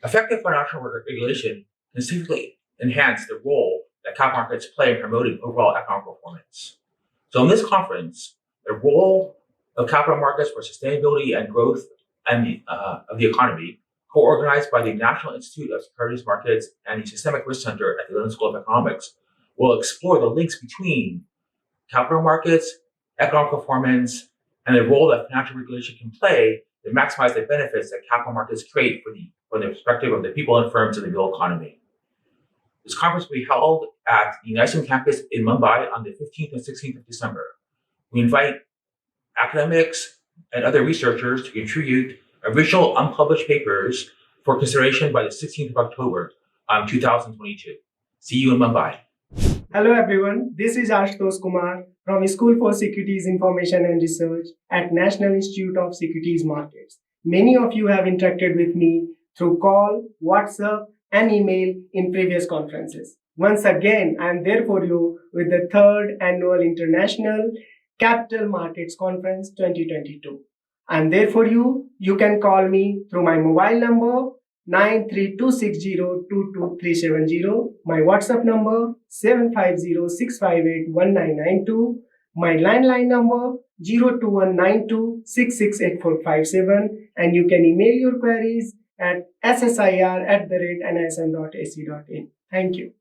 Effective financial regulation can significantly enhance the role that capital markets play in promoting overall economic performance. So in this conference, the role of capital markets for sustainability and growth of the economy, co-organized by the National Institute of Securities Markets and the Systemic Risk Center at the London School of Economics, will explore the links between capital markets, economic performance, and the role that financial regulation can play to maximize the benefits that capital markets create from the perspective of the people and firms in the real economy. This conference will be held at the NISM campus in Mumbai on the 15th and 16th of December. We invite academics and other researchers to contribute original unpublished papers for consideration by the 16th of October 2022. See you in Mumbai. Hello everyone, this is Ashutosh Kumar from School for Securities Information and Research at National Institute of Securities Markets. Many of you have interacted with me through call, WhatsApp, and email in previous conferences. Once again, I am there for you with the 3rd Annual International Capital Markets Conference 2022. I am there for you. You can call me through my mobile number 932602237, my WhatsApp number 750-658-1992, my landline number 02192668457, and you can email your queries at ssir@nism.ac.in. Thank you.